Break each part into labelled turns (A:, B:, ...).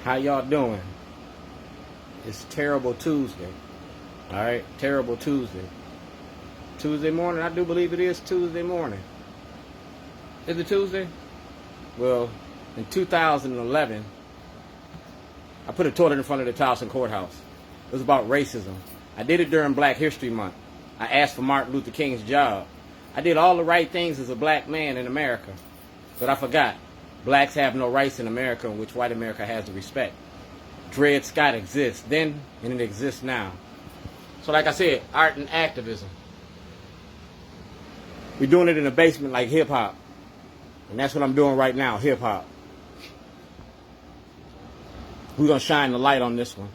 A: How y'all doing? It's Terrible Tuesday. Alright, Terrible Tuesday. Tuesday morning? I do believe it is Tuesday morning. Is it Tuesday? Well, in 2011, I put a toilet in front of the Towson courthouse. It was about racism. I did it during Black History Month. I asked for Martin Luther King's job. I did all the right things as a black man in America. But I forgot. Blacks have no rights in America, in which white America has to respect. Dred Scott exists then, and it exists now. So like I said, art and activism. We're doing it in the basement like hip-hop. And that's what I'm doing right now, hip-hop. We're going to shine the light on this one.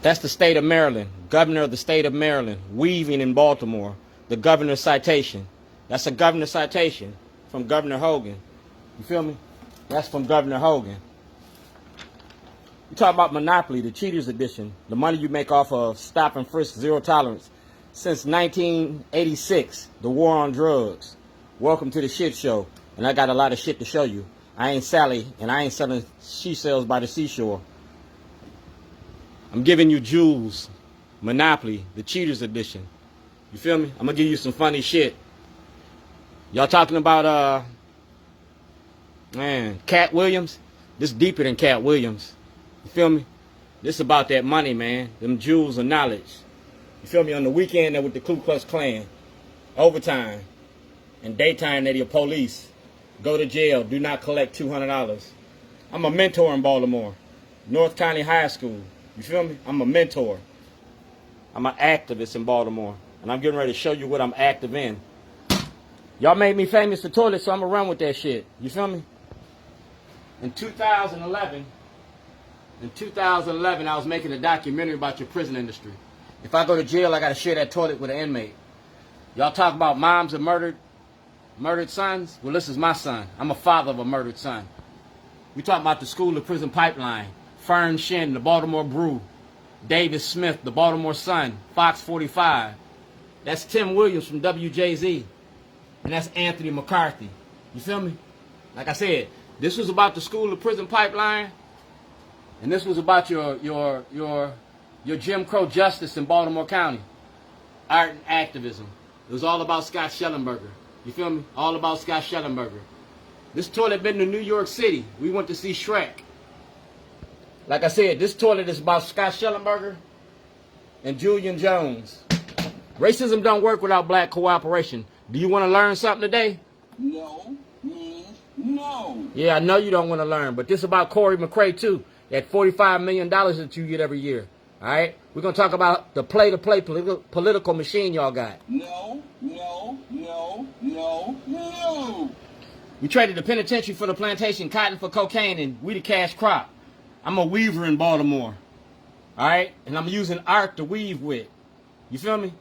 A: That's the state of Maryland. Governor of the state of Maryland, weaving in Baltimore. The governor's citation. That's a governor's citation from Governor Hogan. You feel me? That's from Governor Hogan. You talk about monopoly, the cheaters edition. The money you make off of stop and frisk, zero tolerance. Since 1986, the war on drugs. Welcome to the shit show. And I got a lot of shit to show you. I ain't Sally, and I ain't selling she sells by the seashore. I'm giving you jewels. Monopoly, the cheaters edition. You feel me? I'm gonna give you some funny shit. Y'all talking about, Cat Williams? This deeper than Cat Williams. You feel me? This about that money, man. Them jewels of knowledge. You feel me? On the weekend, they're with the Ku Klux Klan. Overtime. And daytime, they're your police. Go to jail. Do not collect $200. I'm a mentor in Baltimore. North County High School. You feel me? I'm a mentor. I'm an activist in Baltimore. And I'm getting ready to show you what I'm active in. Y'all made me famous for toilets, so I'm going to run with that shit. You feel me? In 2011, I was making a documentary about your prison industry. If I go to jail, I got to share that toilet with an inmate. Y'all talk about moms of murdered sons? Well, this is my son. I'm a father of a murdered son. We talk about the school to prison pipeline. Fern Shin, the Baltimore Brew. Davis Smith, the Baltimore Sun. Fox 45. That's Tim Williams from WJZ. And that's Anthony McCarthy. You feel me? Like I said, this was about the school to prison pipeline. And this was about your Jim Crow justice in Baltimore County. Art and activism. It was all about Scott Shellenberger. You feel me? All about Scott Shellenberger. This toilet been to New York City. We went to see Shrek. Like I said, this toilet is about Scott Shellenberger and Julian Jones. Racism don't work without black cooperation. Do you want to learn something today?
B: No means no.
A: Yeah, I know you don't want to learn, but this is about Corey McRae too. That $45 million that you get every year. All right? We're going to talk about the play-to-play political machine y'all got.
B: No, no, no, no, no.
A: We traded the penitentiary for the plantation, cotton for cocaine, and we the cash crop. I'm a weaver in Baltimore. All right? And I'm using art to weave with. You feel me?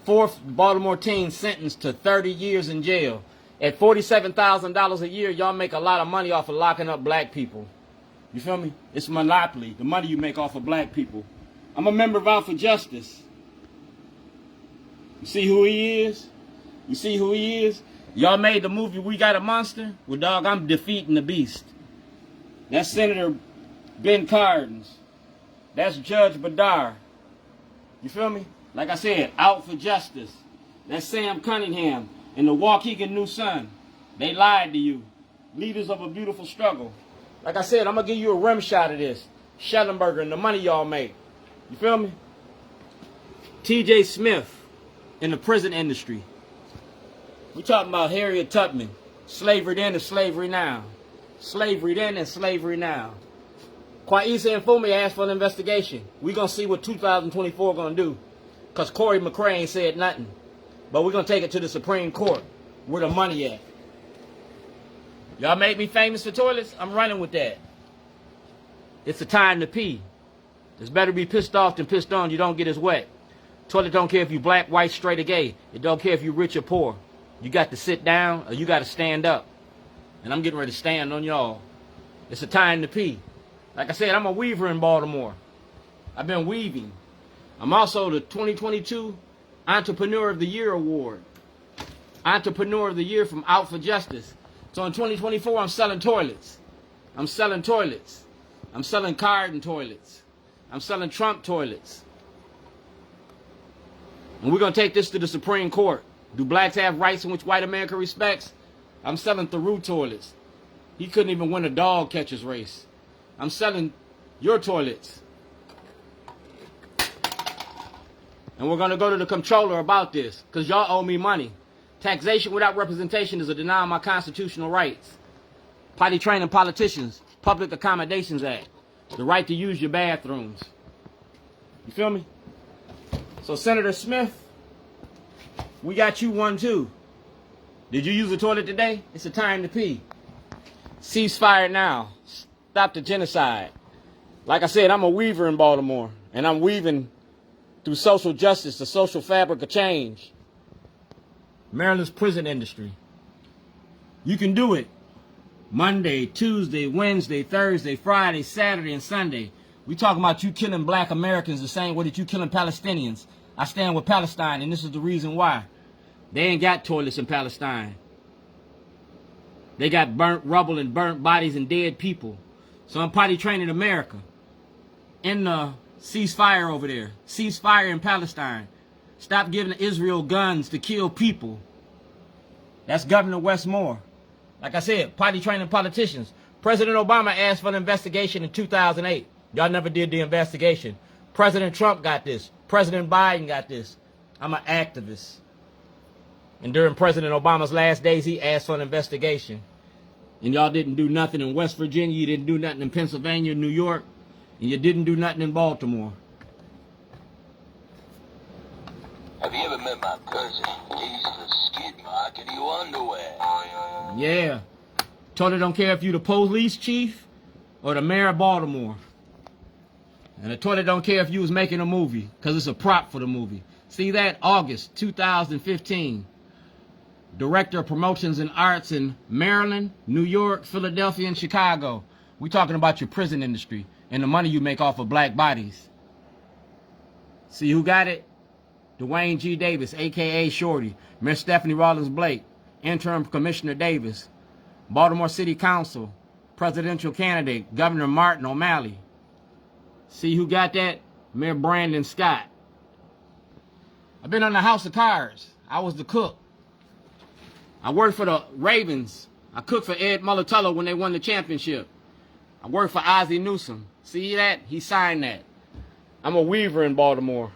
A: Fourth Baltimore teen sentenced to 30 years in jail. At $47,000 a year, y'all make a lot of money off of locking up black people. You feel me? It's monopoly, the money you make off of black people. I'm a member of Out for Justice. You see who he is? You see who he is? Y'all made the movie We Got a Monster? Well, dog, I'm defeating the beast. That's Senator Ben Cardin. That's Judge Badar. You feel me? Like I said, Out for Justice. That's Sam Cunningham and the Waukegan New Sun. They lied to you. Leaders of a beautiful struggle. Like I said, I'm going to give you a rim shot of this. Shellenberger and the money y'all make. You feel me? T.J. Smith in the prison industry. We talking about Harriet Tubman. Slavery then and slavery now. Slavery then and slavery now. Kwaisa and Fumi asked for an investigation. We going to see what 2024 going to do. Because Corey McRae ain't said nothing. But we're going to take it to the Supreme Court. Where the money at? Y'all made me famous for toilets? I'm running with that. It's a time to pee. It's better be pissed off than pissed on. You don't get as wet. Toilet don't care if you black, white, straight, or gay. It don't care if you rich or poor. You got to sit down or you got to stand up. And I'm getting ready to stand on y'all. It's a time to pee. Like I said, I'm a weaver in Baltimore. I've been weaving. I'm also the 2022 Entrepreneur of the Year Award. Entrepreneur of the Year from Out for Justice. So in 2024, I'm selling toilets. I'm selling toilets. I'm selling Hardin toilets. I'm selling Trump toilets. And we're going to take this to the Supreme Court. Do blacks have rights in which white America respects? I'm selling Theroux toilets. He couldn't even win a dog catcher's race. I'm selling your toilets. And we're going to go to the comptroller about this, because y'all owe me money. Taxation without representation is a denial of my constitutional rights. Potty training politicians, Public Accommodations Act, the right to use your bathrooms. You feel me? So Senator Smith, we got you one too. Did you use the toilet today? It's a time to pee. Ceasefire now. Stop the genocide. Like I said, I'm a weaver in Baltimore, and I'm weaving through social justice, the social fabric of change. Maryland's prison industry. You can do it. Monday, Tuesday, Wednesday, Thursday, Friday, Saturday, and Sunday. We talking about you killing black Americans the same way that you killing Palestinians. I stand with Palestine, and this is the reason why. They ain't got toilets in Palestine. They got burnt rubble and burnt bodies and dead people. So I'm potty training America. In the ceasefire over there. Ceasefire in Palestine. Stop giving Israel guns to kill people. That's Governor Westmore. Like I said, potty training politicians. President Obama asked for an investigation in 2008. Y'all never did the investigation. President Trump got this. President Biden got this. I'm an activist. And during President Obama's last days, he asked for an investigation. And y'all didn't do nothing in West Virginia. You didn't do nothing in Pennsylvania, New York. And you didn't do nothing in Baltimore.
C: Have you ever met my cousin? He's the skid mark in your underwear.
A: Yeah. Totally don't care if you the police chief or the mayor of Baltimore. And the toilet don't care if you was making a movie, because it's a prop for the movie. See that? August 2015. Director of Promotions and Arts in Maryland, New York, Philadelphia, and Chicago. We talking about your prison industry and the money you make off of black bodies. See who got it? Dwayne G. Davis, a.k.a. Shorty. Miss Stephanie Rawlins Blake. Interim Commissioner Davis. Baltimore City Council. Presidential candidate, Governor Martin O'Malley. See who got that? Mayor Brandon Scott. I've been on the House of Cards. I was the cook. I worked for the Ravens. I cooked for Ed Mulitalo when they won the championship. I worked for Ozzie Newsome. See that? He signed that. I'm a weaver in Baltimore.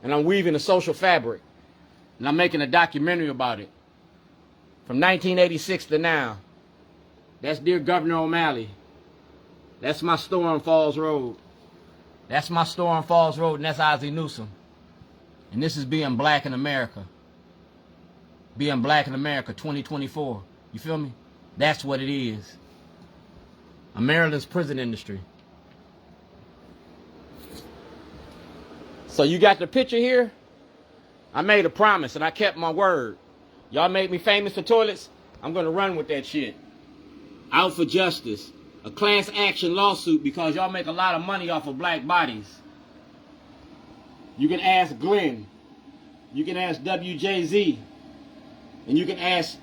A: And I'm weaving the social fabric. And I'm making a documentary about it. From 1986 to now. That's Dear Governor O'Malley. That's my store on Falls Road. That's my store on Falls Road, and that's Ozzie Newsome. And this is Being Black in America. Being Black in America 2024. You feel me? That's what it is. Maryland's prison industry. So you got the picture here? I made a promise and I kept my word. Y'all made me famous for toilets? I'm going to run with that shit. Out for justice. A class action lawsuit because y'all make a lot of money off of black bodies. You can ask Glenn. You can ask WJZ. And you can ask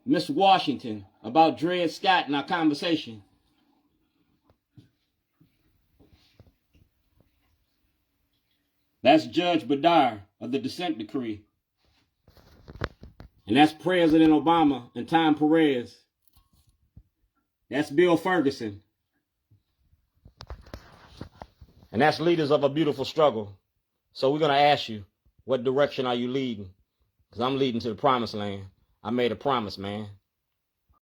A: Miss Washington about Dred Scott in our conversation. That's Judge Badar of the dissent decree. And that's President Obama and Tom Perez. That's Bill Ferguson. And that's Leaders of a Beautiful Struggle. So we're going to ask you, what direction are you leading? Because I'm leading to the promised land. I made a promise, man.